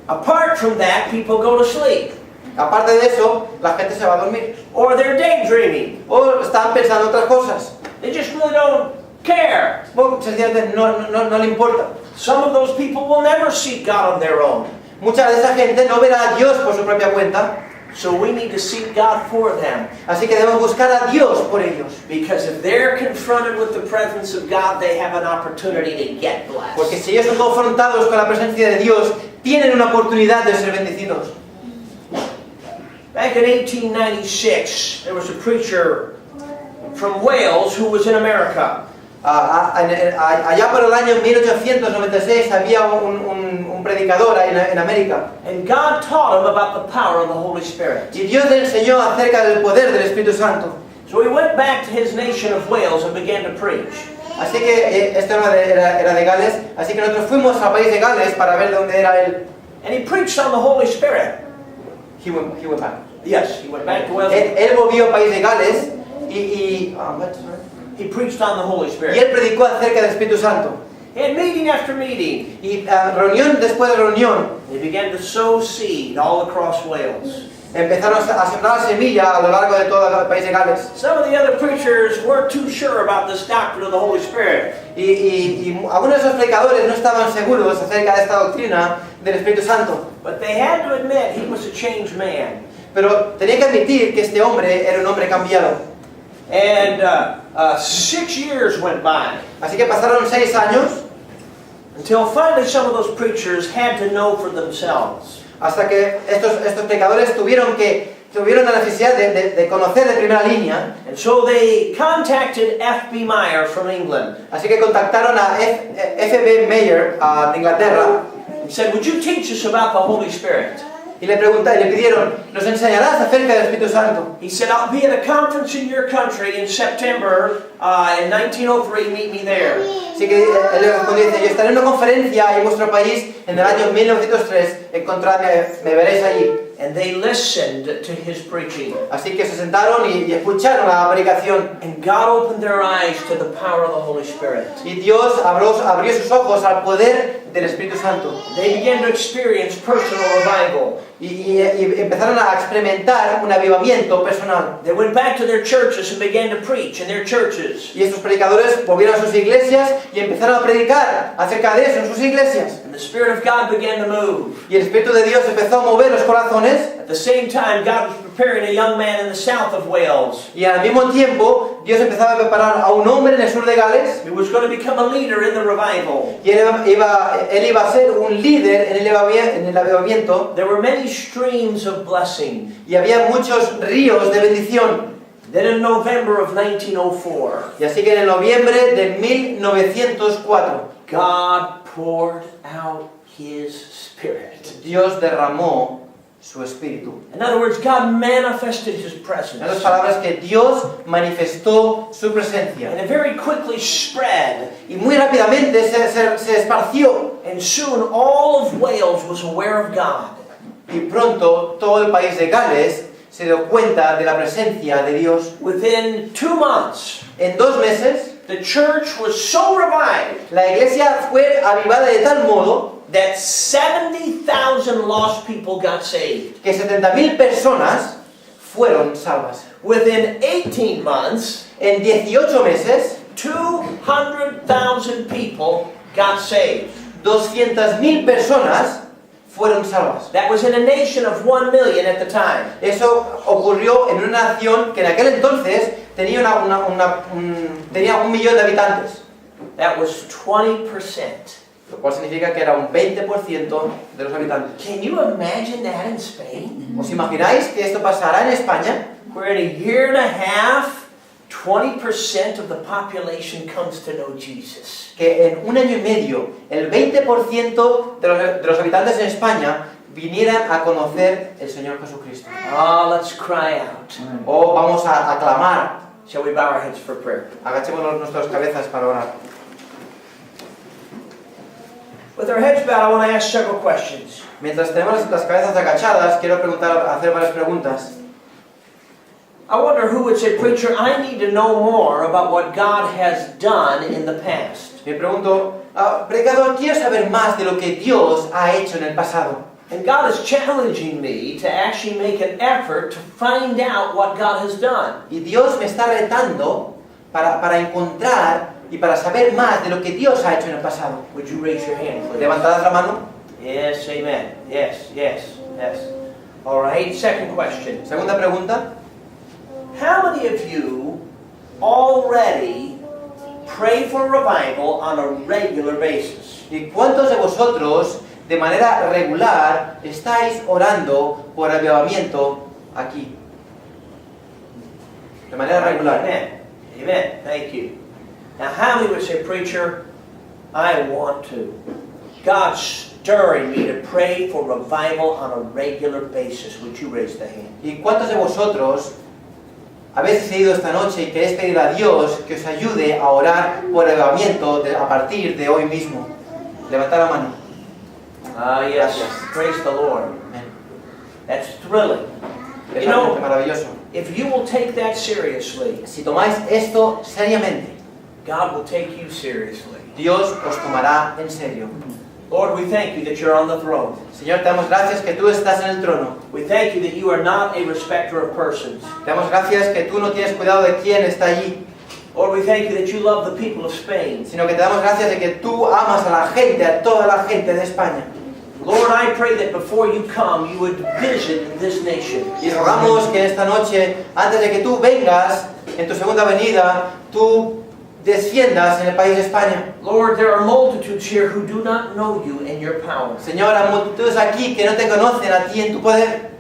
Speaker 1: Apart from that, people go to sleep.
Speaker 2: Aparte de eso, la gente se va a dormir.
Speaker 1: Or they're daydreaming.
Speaker 2: O están pensando otras cosas.
Speaker 1: They just really don't care.
Speaker 2: O sencillamente no le importa.
Speaker 1: Some of those people will never seek God on their own.
Speaker 2: Mucha de esa gente no verá a Dios por su propia cuenta.
Speaker 1: So we need to seek God for them.
Speaker 2: Así que debemos buscar a Dios por ellos.
Speaker 1: Because if they're confronted with the presence of God, they have an opportunity to get
Speaker 2: Porque
Speaker 1: blessed.
Speaker 2: si ellos son confrontados con la presencia de Dios, tienen una oportunidad de ser bendecidos.
Speaker 1: Back in 1896, there was a preacher from Wales who was in America.
Speaker 2: Allá por el año 1896 había un predicador en América.
Speaker 1: And God taught him about the power of the Holy Spirit.
Speaker 2: Y Dios le enseñó acerca del poder del Espíritu Santo.
Speaker 1: So he went back to his nation of Wales and began to preach.
Speaker 2: Así que esto era de Gales. Así que nosotros fuimos al país de Gales para ver dónde era él.
Speaker 1: And he preached on the Holy Spirit.
Speaker 2: He went back.
Speaker 1: Yes, he went back to Wales.
Speaker 2: Él volvió al país de Gales
Speaker 1: He preached on the Holy
Speaker 2: y
Speaker 1: Spirit.
Speaker 2: él predicó acerca del Espíritu Santo.
Speaker 1: And meeting after meeting,
Speaker 2: Y reunión después de reunión
Speaker 1: they began to sow seed all across Wales.
Speaker 2: empezaron a sembrar semilla a lo largo de todo el país de Gales.
Speaker 1: Some of the other preachers weren't too sure about this doctrine of the Holy Spirit.
Speaker 2: Y algunos de esos predicadores no estaban seguros acerca de esta doctrina del Espíritu Santo.
Speaker 1: But they had to admit he was a changed man.
Speaker 2: Pero tenía que admitir que este hombre era un hombre cambiado.
Speaker 1: And 6 years went by
Speaker 2: Así que pasaron 6 años
Speaker 1: until finally some of those preachers had to know for themselves.
Speaker 2: hasta que estos predicadores tuvieron la necesidad de conocer de primera línea.
Speaker 1: And so they contacted F.B. Meyer from England
Speaker 2: Así que contactaron a F.B. Meyer de Inglaterra
Speaker 1: and said, "Would you teach us about the Holy Spirit?"
Speaker 2: y le pidieron, ¿nos enseñarás acerca del Espíritu Santo?
Speaker 1: He said, "I'll be at a conference in your country in September in 1903. Meet me there."
Speaker 2: Así que él le respondió, dice, yo estaré en una conferencia en vuestro país en el año 1903, encontradme, me veréis allí.
Speaker 1: And they listened to his preaching.
Speaker 2: Así que se sentaron y escucharon la predicación.
Speaker 1: And God opened their eyes to the power of the Holy Spirit.
Speaker 2: Y Dios abrió sus ojos al poder del Espíritu Santo.
Speaker 1: They began to experience personal revival.
Speaker 2: Y empezaron a experimentar un avivamiento personal.
Speaker 1: They went back to their churches and began to preach in their churches.
Speaker 2: Y estos predicadores volvieron a sus iglesias y empezaron a predicar acerca de eso en sus iglesias.
Speaker 1: And the Spirit of God began to move.
Speaker 2: Y el Espíritu de Dios empezó a mover los corazones.
Speaker 1: At the same time, God was preparing a young man in the south of Wales.
Speaker 2: Y al mismo tiempo, Dios empezaba a preparar a un hombre en el sur de Gales.
Speaker 1: Who was going to become a leader in the revival.
Speaker 2: Y él iba a ser un líder en el avivamiento.
Speaker 1: There were many streams of blessing.
Speaker 2: Y había muchos ríos de bendición.
Speaker 1: Then in November of 1904,
Speaker 2: Y así que en el noviembre de 1904,
Speaker 1: God poured out His Spirit.
Speaker 2: Dios derramó su espíritu.
Speaker 1: In other words, God manifested His
Speaker 2: En
Speaker 1: presence.
Speaker 2: otras palabras, que Dios manifestó su presencia.
Speaker 1: And it very quickly spread.
Speaker 2: Y muy rápidamente se esparció.
Speaker 1: And soon all of Wales was aware of God.
Speaker 2: Y pronto todo el país de Gales se dio cuenta de la presencia de Dios.
Speaker 1: Within 2 months,
Speaker 2: En 2 meses,
Speaker 1: the church was so revived
Speaker 2: la iglesia fue avivada de tal modo
Speaker 1: that 70,000 lost people got saved.
Speaker 2: que 70.000 personas fueron salvas.
Speaker 1: Within 18 months,
Speaker 2: En 18 meses,
Speaker 1: 200,000 people got saved.
Speaker 2: 200.000 personas fueron salvas.
Speaker 1: That was in a nation of 1 million at the time.
Speaker 2: Eso ocurrió en una nación que en aquel entonces tenía, tenía 1 millón de habitantes,
Speaker 1: That was 20%.
Speaker 2: lo cual significa que era un 20% de los habitantes.
Speaker 1: Can you imagine that in Spain?
Speaker 2: ¿Os imagináis que esto pasará en España?
Speaker 1: Where in a year and a half, 20% of the population comes to know Jesus.
Speaker 2: Que en 1 año y medio el 20% de los habitantes en España vinieran a conocer el Señor Jesucristo.
Speaker 1: Oh, let's cry out.
Speaker 2: O vamos a clamar.
Speaker 1: Shall we bow our heads for prayer?
Speaker 2: Agachemos nuestras cabezas para orar.
Speaker 1: With our heads bowed, I want to ask several questions.
Speaker 2: Mientras tenemos las cabezas agachadas, quiero hacer varias preguntas.
Speaker 1: I wonder who would say, preacher, I need to know more about what God has done in the past.
Speaker 2: Me pregunto, predicador, quiero saber más de lo que Dios ha hecho en el pasado.
Speaker 1: And God is challenging me to actually make an effort to find out what God has done.
Speaker 2: Y Dios me está retando para encontrar y para saber más de lo que Dios ha hecho en el pasado.
Speaker 1: Would you raise your hand, please?
Speaker 2: Levantad la mano.
Speaker 1: Yes, amen. Yes, yes, yes. All right, second question.
Speaker 2: Segunda pregunta.
Speaker 1: How many of you already pray for revival on a regular basis?
Speaker 2: ¿Y cuántos de vosotros de manera regular estáis orando por avivamiento aquí? De manera regular.
Speaker 1: Amen. Amen. Thank you. Now, how many would say, preacher, I want to? God's stirring me to pray for revival on a regular basis. Would you raise the hand?
Speaker 2: ¿Y cuántos de vosotros habéis decidido esta noche y queréis pedir a Dios que os ayude a orar por avivamiento a partir de hoy mismo? Levantad la mano.
Speaker 1: Ah, yes.
Speaker 2: Gracias.
Speaker 1: Praise the Lord.
Speaker 2: Amén.
Speaker 1: That's thrilling.
Speaker 2: Es
Speaker 1: You know,
Speaker 2: realmente maravilloso.
Speaker 1: if you will take that seriously,
Speaker 2: Si tomáis esto seriamente,
Speaker 1: God will take you seriously.
Speaker 2: Dios os tomará en serio.
Speaker 1: Lord, we thank you that you're on the throne.
Speaker 2: Señor, te damos gracias que tú estás en el trono.
Speaker 1: We thank you that you are not a respecter of persons.
Speaker 2: Te damos gracias que tú no tienes cuidado de quién está allí,
Speaker 1: Lord, we thank you that you love the people of Spain.
Speaker 2: sino que te damos gracias de que tú amas a la gente, a toda la gente de España.
Speaker 1: Lord, I pray that before you come, you would visit this nation.
Speaker 2: Y rogamos que esta noche, antes de que tú vengas en tu segunda venida, tú desciendas en el país de España.
Speaker 1: Lord, there are multitudes here who do not know you and your power.
Speaker 2: Señor, hay multitudes aquí que no te conocen a ti en tu poder.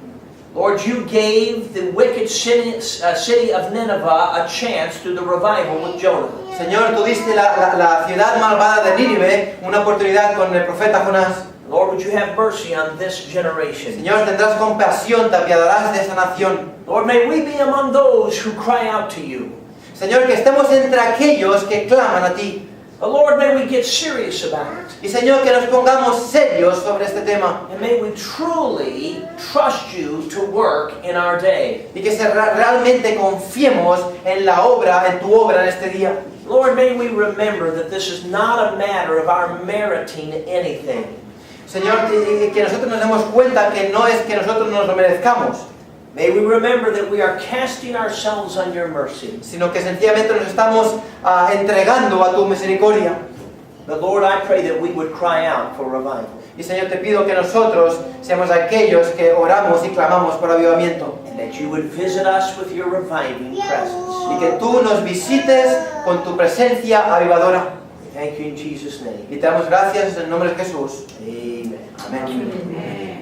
Speaker 1: Lord, you gave the wicked city of Nineveh a chance through the revival with Jonah.
Speaker 2: Señor, tú diste la ciudad malvada de Nínive una oportunidad con el profeta Jonás.
Speaker 1: Lord, would you have mercy on this generation?
Speaker 2: Señor, tendrás compasión, te apiadarás de esa nación.
Speaker 1: Lord, may we be among those who cry out to you.
Speaker 2: Señor, que estemos entre aquellos que claman a ti.
Speaker 1: Lord, may we get serious about it.
Speaker 2: Y Señor, que nos pongamos serios sobre este tema.
Speaker 1: And may we truly trust you to work in our day.
Speaker 2: Y que realmente confiemos en la obra, en tu obra en este día.
Speaker 1: Lord, may we remember that this is not a matter of our meriting anything.
Speaker 2: Señor, que nosotros nos demos cuenta que no es que nosotros nos lo merezcamos,
Speaker 1: May we remember that we are casting ourselves on your mercy.
Speaker 2: sino que sencillamente nos estamos entregando a tu misericordia.
Speaker 1: But Lord, I pray that we would cry out for revival.
Speaker 2: Y Señor, te pido que nosotros seamos aquellos que oramos y clamamos por avivamiento.
Speaker 1: And that you would visit us with your reviving presence.
Speaker 2: Y que tú nos visites con tu presencia avivadora.
Speaker 1: Thank you in Jesus' name.
Speaker 2: Y te damos gracias en el nombre de Jesús.
Speaker 1: Amen.
Speaker 2: Amén.
Speaker 4: Amen.